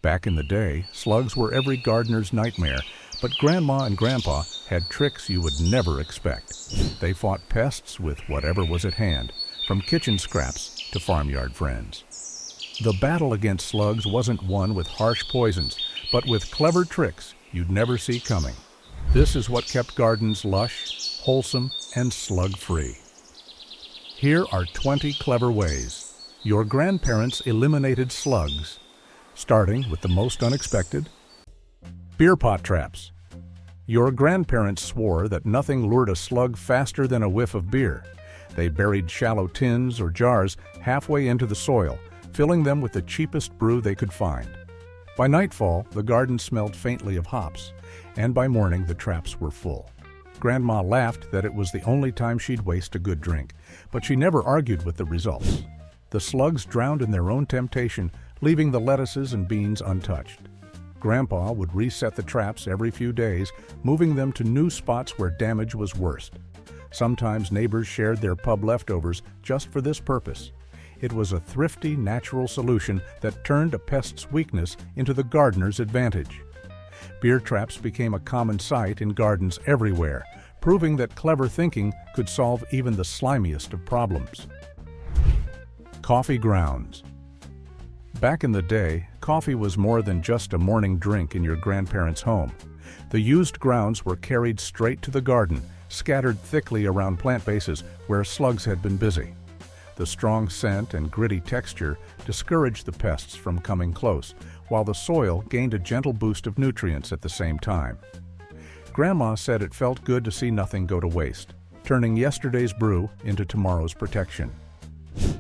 Back in the day, slugs were every gardener's nightmare, but Grandma and Grandpa had tricks you would never expect. They fought pests with whatever was at hand, from kitchen scraps to farmyard friends. The battle against slugs wasn't won with harsh poisons, but with clever tricks you'd never see coming. This is what kept gardens lush, wholesome, and slug-free. Here are 20 clever ways your grandparents eliminated slugs, starting with the most unexpected. Beer pot traps. Your grandparents swore that nothing lured a slug faster than a whiff of beer. They buried shallow tins or jars halfway into the soil, filling them with the cheapest brew they could find. By nightfall, the garden smelled faintly of hops, and by morning the traps were full. Grandma laughed that it was the only time she'd waste a good drink, but she never argued with the results. The slugs drowned in their own temptation, leaving the lettuces and beans untouched. Grandpa would reset the traps every few days, moving them to new spots where damage was worst. Sometimes neighbors shared their pub leftovers just for this purpose. It was a thrifty, natural solution that turned a pest's weakness into the gardener's advantage. Beer traps became a common sight in gardens everywhere, proving that clever thinking could solve even the slimiest of problems. Coffee grounds. Back in the day, coffee was more than just a morning drink in your grandparents' home. The used grounds were carried straight to the garden, scattered thickly around plant bases where slugs had been busy. The strong scent and gritty texture discouraged the pests from coming close, while the soil gained a gentle boost of nutrients at the same time. Grandma said it felt good to see nothing go to waste, turning yesterday's brew into tomorrow's protection.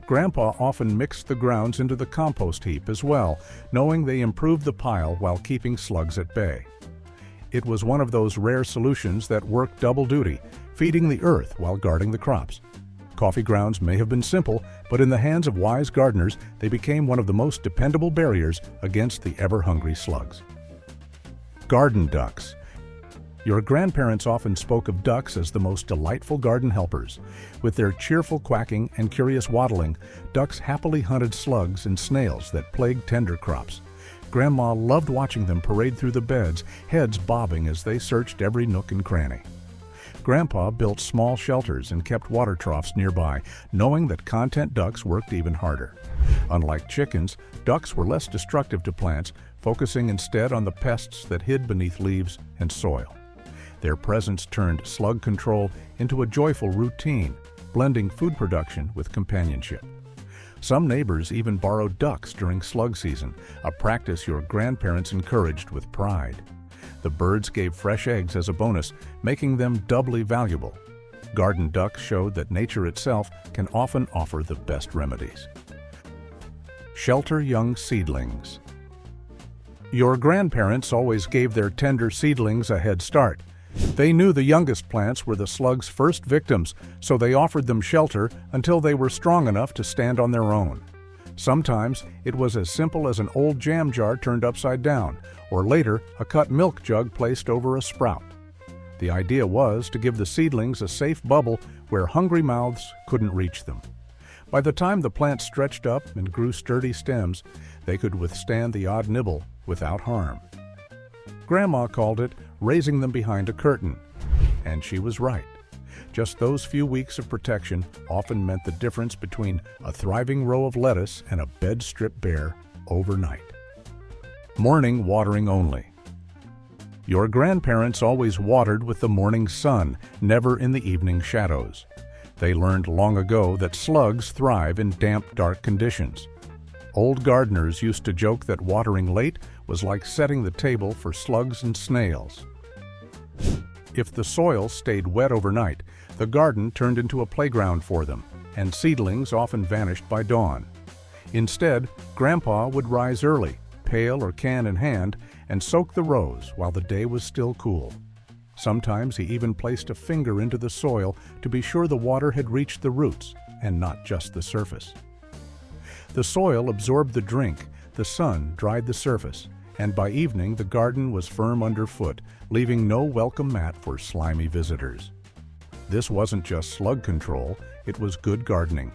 Grandpa often mixed the grounds into the compost heap as well, knowing they improved the pile while keeping slugs at bay. It was one of those rare solutions that worked double duty, feeding the earth while guarding the crops. Coffee grounds may have been simple, but in the hands of wise gardeners, they became one of the most dependable barriers against the ever-hungry slugs. Garden ducks. Your grandparents often spoke of ducks as the most delightful garden helpers. With their cheerful quacking and curious waddling, ducks happily hunted slugs and snails that plagued tender crops. Grandma loved watching them parade through the beds, heads bobbing as they searched every nook and cranny. Grandpa built small shelters and kept water troughs nearby, knowing that content ducks worked even harder. Unlike chickens, ducks were less destructive to plants, focusing instead on the pests that hid beneath leaves and soil. Their presence turned slug control into a joyful routine, blending food production with companionship. Some neighbors even borrowed ducks during slug season, a practice your grandparents encouraged with pride. The birds gave fresh eggs as a bonus, making them doubly valuable. Garden ducks showed that nature itself can often offer the best remedies. Shelter young seedlings. Your grandparents always gave their tender seedlings a head start. They knew the youngest plants were the slug's first victims, so they offered them shelter until they were strong enough to stand on their own. Sometimes it was as simple as an old jam jar turned upside down, or later a cut milk jug placed over a sprout. The idea was to give the seedlings a safe bubble where hungry mouths couldn't reach them. By the time the plants stretched up and grew sturdy stems, they could withstand the odd nibble without harm. Grandma called it raising them behind a curtain, and she was right. Just those few weeks of protection often meant the difference between a thriving row of lettuce and a bed stripped bare overnight. Morning watering only. Your grandparents always watered with the morning sun, never in the evening shadows. They learned long ago that slugs thrive in damp, dark conditions. Old gardeners used to joke that watering late was like setting the table for slugs and snails. If the soil stayed wet overnight, the garden turned into a playground for them, and seedlings often vanished by dawn. Instead, Grandpa would rise early, pail or can in hand, and soak the rows while the day was still cool. Sometimes he even placed a finger into the soil to be sure the water had reached the roots and not just the surface. The soil absorbed the drink, the sun dried the surface, and by evening the garden was firm underfoot, leaving no welcome mat for slimy visitors. This wasn't just slug control, it was good gardening.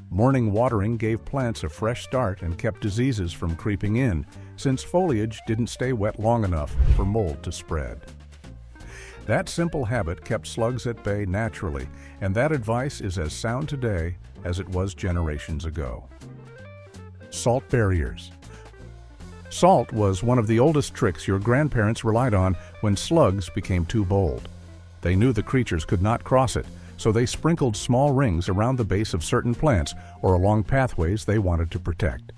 Morning watering gave plants a fresh start and kept diseases from creeping in, since foliage didn't stay wet long enough for mold to spread. That simple habit kept slugs at bay naturally, and that advice is as sound today as it was generations ago. Salt barriers. Salt was one of the oldest tricks your grandparents relied on when slugs became too bold. They knew the creatures could not cross it, so they sprinkled small rings around the base of certain plants or along pathways they wanted to protect.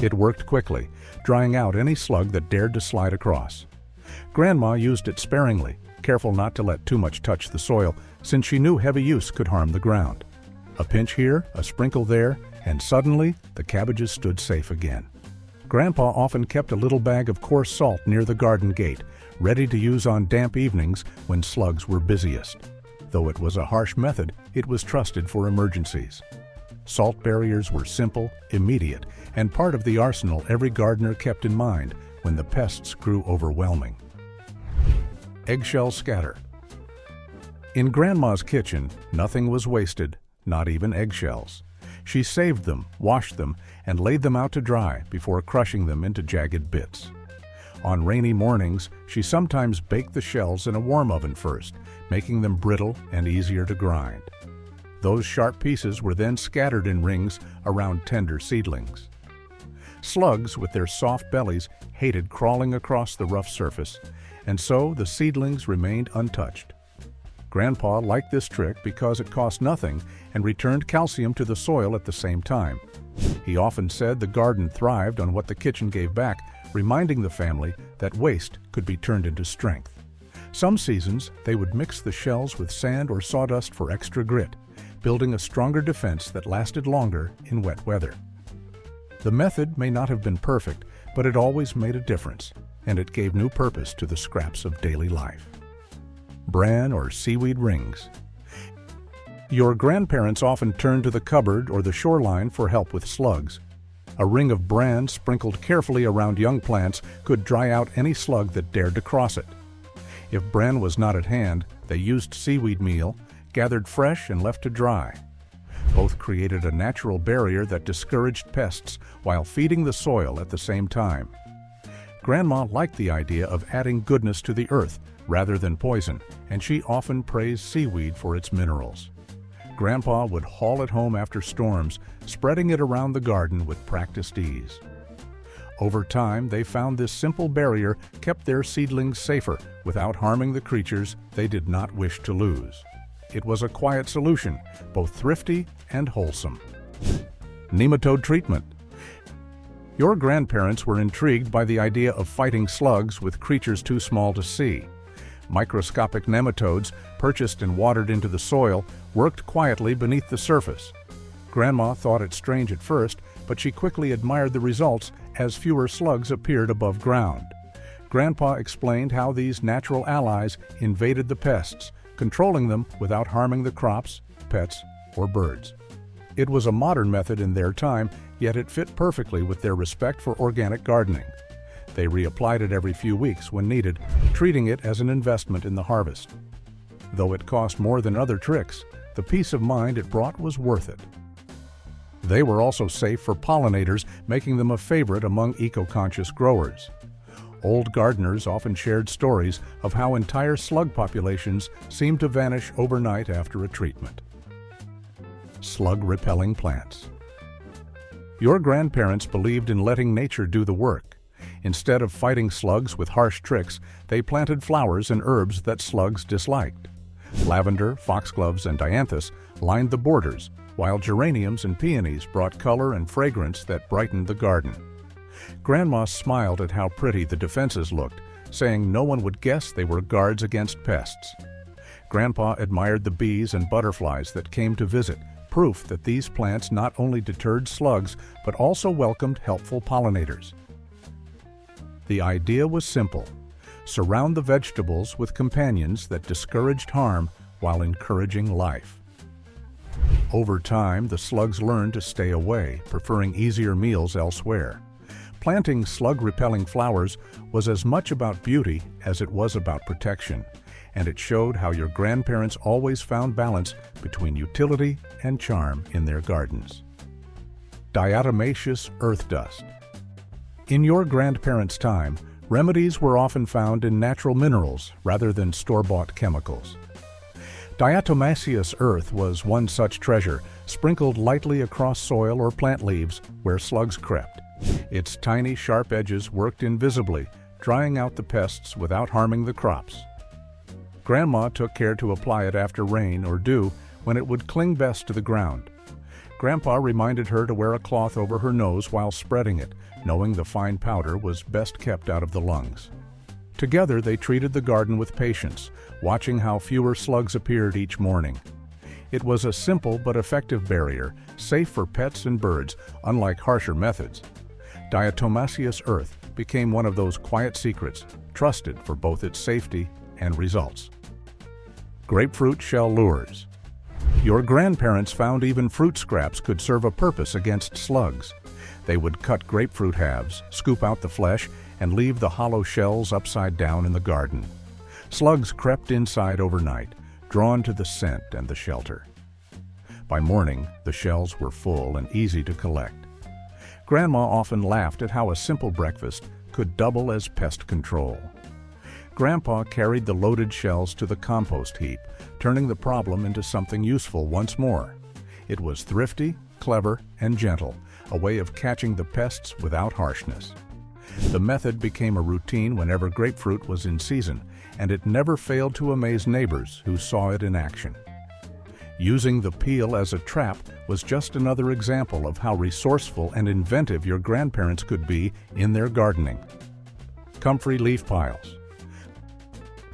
It worked quickly, drying out any slug that dared to slide across. Grandma used it sparingly, careful not to let too much touch the soil, since she knew heavy use could harm the ground. A pinch here, a sprinkle there, and suddenly the cabbages stood safe again. Grandpa often kept a little bag of coarse salt near the garden gate, ready to use on damp evenings when slugs were busiest. Though it was a harsh method, it was trusted for emergencies. Salt barriers were simple, immediate, and part of the arsenal every gardener kept in mind when the pests grew overwhelming. Eggshell Scatter. In Grandma's kitchen, nothing was wasted, not even eggshells. She saved them, washed them, and laid them out to dry before crushing them into jagged bits. On rainy mornings, she sometimes baked the shells in a warm oven first, making them brittle and easier to grind. Those sharp pieces were then scattered in rings around tender seedlings. Slugs, with their soft bellies, hated crawling across the rough surface, and so the seedlings remained untouched. Grandpa liked this trick because it cost nothing and returned calcium to the soil at the same time. He often said the garden thrived on what the kitchen gave back, reminding the family that waste could be turned into strength. Some seasons, they would mix the shells with sand or sawdust for extra grit, building a stronger defense that lasted longer in wet weather. The method may not have been perfect, but it always made a difference, and it gave new purpose to the scraps of daily life. Bran or seaweed rings. Your grandparents often turned to the cupboard or the shoreline for help with slugs. A ring of bran sprinkled carefully around young plants could dry out any slug that dared to cross it. If bran was not at hand, they used seaweed meal, gathered fresh and left to dry. Both created a natural barrier that discouraged pests while feeding the soil at the same time. Grandma liked the idea of adding goodness to the earth rather than poison, and she often praised seaweed for its minerals. Grandpa would haul it home after storms, spreading it around the garden with practiced ease. Over time, they found this simple barrier kept their seedlings safer without harming the creatures they did not wish to lose. It was a quiet solution, both thrifty and wholesome. Nematode Treatment. Your grandparents were intrigued by the idea of fighting slugs with creatures too small to see. Microscopic nematodes, purchased and watered into the soil, worked quietly beneath the surface. Grandma thought it strange at first, but she quickly admired the results as fewer slugs appeared above ground. Grandpa explained how these natural allies invaded the pests, controlling them without harming the crops, pets, or birds. It was a modern method in their time, yet it fit perfectly with their respect for organic gardening. They reapplied it every few weeks when needed, treating it as an investment in the harvest. Though it cost more than other tricks, the peace of mind it brought was worth it. They were also safe for pollinators, making them a favorite among eco-conscious growers. Old gardeners often shared stories of how entire slug populations seemed to vanish overnight after a treatment. Slug-Repelling Plants. Your grandparents believed in letting nature do the work. Instead of fighting slugs with harsh tricks, they planted flowers and herbs that slugs disliked. Lavender, foxgloves, and dianthus lined the borders, while geraniums and peonies brought color and fragrance that brightened the garden. Grandma smiled at how pretty the defenses looked, saying no one would guess they were guards against pests. Grandpa admired the bees and butterflies that came to visit, proof that these plants not only deterred slugs, but also welcomed helpful pollinators. The idea was simple: surround the vegetables with companions that discouraged harm while encouraging life. Over time, the slugs learned to stay away, preferring easier meals elsewhere. Planting slug-repelling flowers was as much about beauty as it was about protection, and it showed how your grandparents always found balance between utility and charm in their gardens. Diatomaceous earth dust. In your grandparents' time, remedies were often found in natural minerals rather than store-bought chemicals. Diatomaceous earth was one such treasure, sprinkled lightly across soil or plant leaves where slugs crept. Its tiny, sharp edges worked invisibly, drying out the pests without harming the crops. Grandma took care to apply it after rain or dew when it would cling best to the ground. Grandpa reminded her to wear a cloth over her nose while spreading it, knowing the fine powder was best kept out of the lungs. Together they treated the garden with patience, watching how fewer slugs appeared each morning. It was a simple but effective barrier, safe for pets and birds, unlike harsher methods. Diatomaceous earth became one of those quiet secrets, trusted for both its safety and results. Grapefruit shell lures. Your grandparents found even fruit scraps could serve a purpose against slugs. They would cut grapefruit halves, scoop out the flesh, and leave the hollow shells upside down in the garden. Slugs crept inside overnight, drawn to the scent and the shelter. By morning, the shells were full and easy to collect. Grandma often laughed at how a simple breakfast could double as pest control. Grandpa carried the loaded shells to the compost heap, turning the problem into something useful once more. It was thrifty, clever, and gentle, a way of catching the pests without harshness. The method became a routine whenever grapefruit was in season, and it never failed to amaze neighbors who saw it in action. Using the peel as a trap was just another example of how resourceful and inventive your grandparents could be in their gardening. Comfrey leaf piles.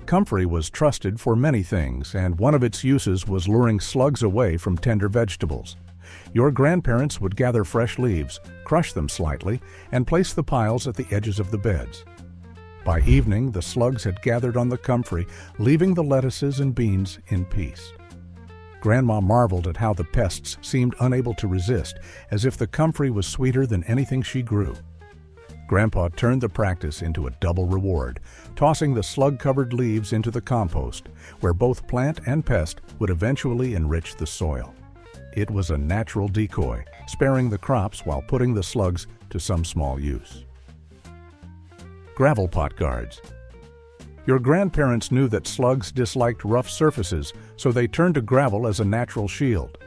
Comfrey was trusted for many things, and one of its uses was luring slugs away from tender vegetables. Your grandparents would gather fresh leaves, crush them slightly, and place the piles at the edges of the beds. By evening, the slugs had gathered on the comfrey, leaving the lettuces and beans in peace. Grandma marveled at how the pests seemed unable to resist, as if the comfrey was sweeter than anything she grew. Grandpa turned the practice into a double reward, tossing the slug-covered leaves into the compost, where both plant and pest would eventually enrich the soil. It was a natural decoy, sparing the crops while putting the slugs to some small use. Gravel pot guards. Your grandparents knew that slugs disliked rough surfaces, so they turned to gravel as a natural shield.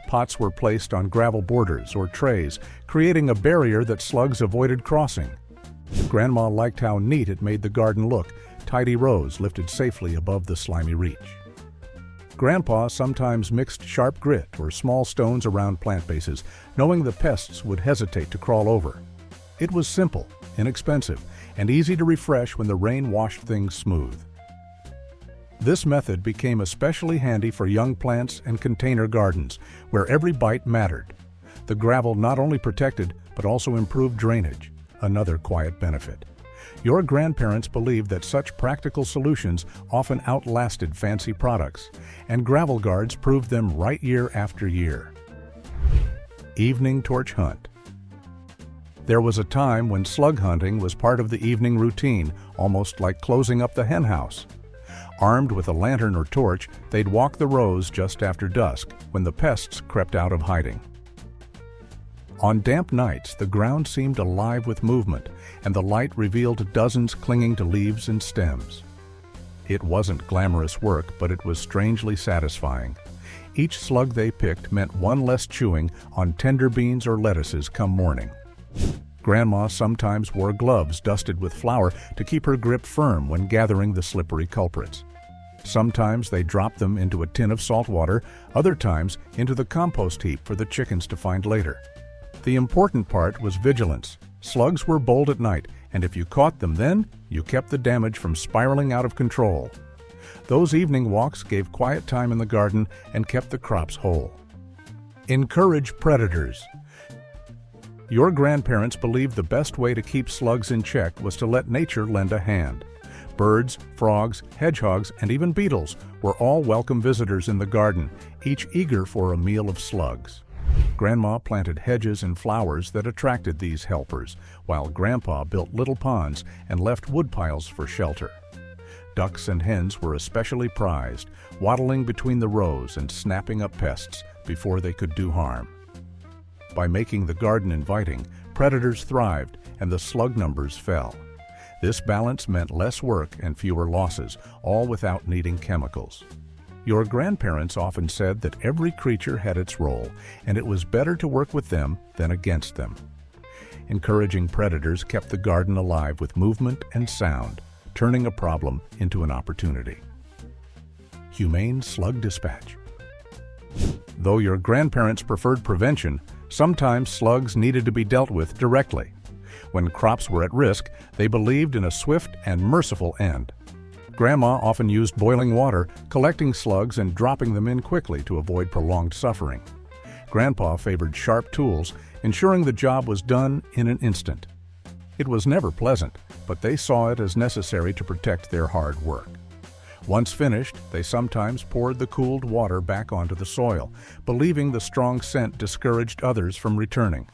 Pots were placed on gravel borders or trays, creating a barrier that slugs avoided crossing. Grandma liked how neat it made the garden look, tidy rows lifted safely above the slimy reach. Grandpa sometimes mixed sharp grit or small stones around plant bases, knowing the pests would hesitate to crawl over. It was simple, inexpensive, and easy to refresh when the rain washed things smooth. This method became especially handy for young plants and container gardens, where every bite mattered. The gravel not only protected, but also improved drainage, another quiet benefit. Your grandparents believed that such practical solutions often outlasted fancy products, and gravel guards proved them right year after year. Evening torch hunt. There was a time when slug hunting was part of the evening routine, almost like closing up the hen house. Armed with a lantern or torch, they'd walk the rows just after dusk, when the pests crept out of hiding. On damp nights, the ground seemed alive with movement, and the light revealed dozens clinging to leaves and stems. It wasn't glamorous work, but it was strangely satisfying. Each slug they picked meant one less chewing on tender beans or lettuces come morning. Grandma sometimes wore gloves dusted with flour to keep her grip firm when gathering the slippery culprits. Sometimes they dropped them into a tin of salt water, other times into the compost heap for the chickens to find later. The important part was vigilance. Slugs were bold at night, and if you caught them then, you kept the damage from spiraling out of control. Those evening walks gave quiet time in the garden and kept the crops whole. Encourage predators. Your grandparents believed the best way to keep slugs in check was to let nature lend a hand. Birds, frogs, hedgehogs, and even beetles were all welcome visitors in the garden, each eager for a meal of slugs. Grandma planted hedges and flowers that attracted these helpers, while Grandpa built little ponds and left woodpiles for shelter. Ducks and hens were especially prized, waddling between the rows and snapping up pests before they could do harm. By making the garden inviting, predators thrived and the slug numbers fell. This balance meant less work and fewer losses, all without needing chemicals. Your grandparents often said that every creature had its role, and it was better to work with them than against them. Encouraging predators kept the garden alive with movement and sound, turning a problem into an opportunity. Humane slug dispatch. Though your grandparents preferred prevention, sometimes slugs needed to be dealt with directly. When crops were at risk, they believed in a swift and merciful end. Grandma often used boiling water, collecting slugs and dropping them in quickly to avoid prolonged suffering. Grandpa favored sharp tools, ensuring the job was done in an instant. It was never pleasant, but they saw it as necessary to protect their hard work. Once finished, they sometimes poured the cooled water back onto the soil, believing the strong scent discouraged others from returning.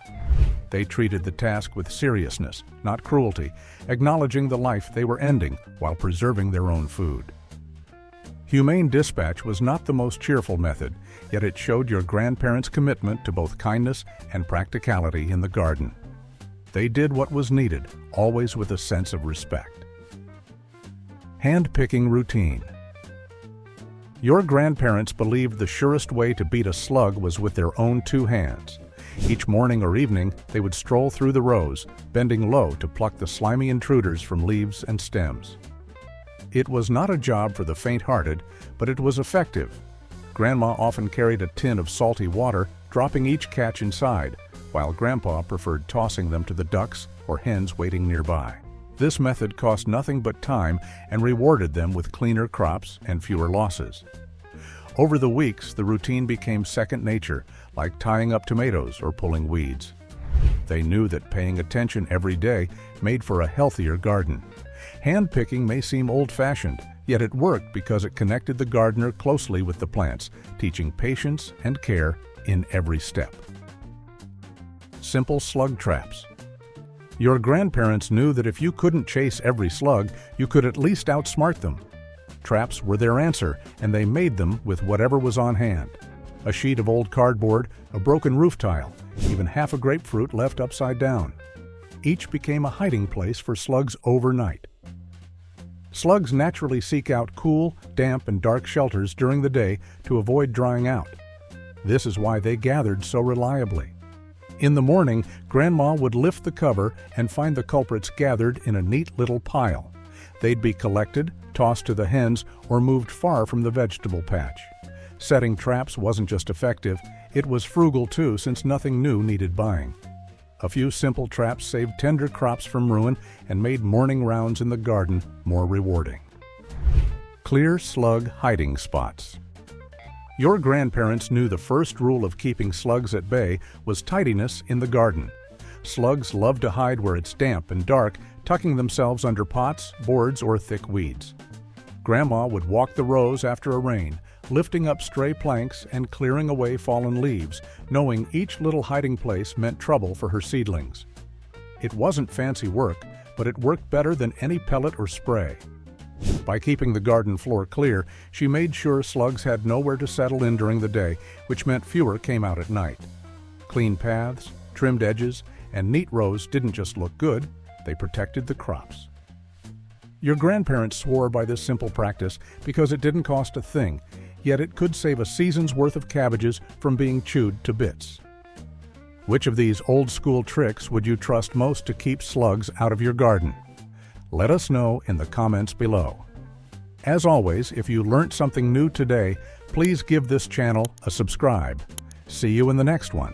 They treated the task with seriousness, not cruelty, acknowledging the life they were ending while preserving their own food. Humane dispatch was not the most cheerful method, yet it showed your grandparents' commitment to both kindness and practicality in the garden. They did what was needed, always with a sense of respect. Hand-picking routine. Your grandparents believed the surest way to beat a slug was with their own two hands. Each morning or evening, they would stroll through the rows, bending low to pluck the slimy intruders from leaves and stems. It was not a job for the faint-hearted, but it was effective. Grandma often carried a tin of salty water, dropping each catch inside, while Grandpa preferred tossing them to the ducks or hens waiting nearby. This method cost nothing but time and rewarded them with cleaner crops and fewer losses. Over the weeks, the routine became second nature, like tying up tomatoes or pulling weeds. They knew that paying attention every day made for a healthier garden. Hand-picking may seem old-fashioned, yet it worked because it connected the gardener closely with the plants, teaching patience and care in every step. Simple slug traps. Your grandparents knew that if you couldn't chase every slug, you could at least outsmart them. Traps were their answer, and they made them with whatever was on hand. A sheet of old cardboard, a broken roof tile, even half a grapefruit left upside down. Each became a hiding place for slugs overnight. Slugs naturally seek out cool, damp, and dark shelters during the day to avoid drying out. This is why they gathered so reliably. In the morning, Grandma would lift the cover and find the culprits gathered in a neat little pile. They'd be collected, tossed to the hens, or moved far from the vegetable patch. Setting traps wasn't just effective, it was frugal too, since nothing new needed buying. A few simple traps saved tender crops from ruin and made morning rounds in the garden more rewarding. Clear slug hiding spots. Your grandparents knew the first rule of keeping slugs at bay was tidiness in the garden. Slugs love to hide where it's damp and dark, tucking themselves under pots, boards, or thick weeds. Grandma would walk the rows after a rain, lifting up stray planks and clearing away fallen leaves, knowing each little hiding place meant trouble for her seedlings. It wasn't fancy work, but it worked better than any pellet or spray. By keeping the garden floor clear, she made sure slugs had nowhere to settle in during the day, which meant fewer came out at night. Clean paths, trimmed edges, and neat rows didn't just look good, they protected the crops. Your grandparents swore by this simple practice because it didn't cost a thing, yet it could save a season's worth of cabbages from being chewed to bits. Which of these old-school tricks would you trust most to keep slugs out of your garden? Let us know in the comments below. As always, if you learned something new today, please give this channel a subscribe. See you in the next one.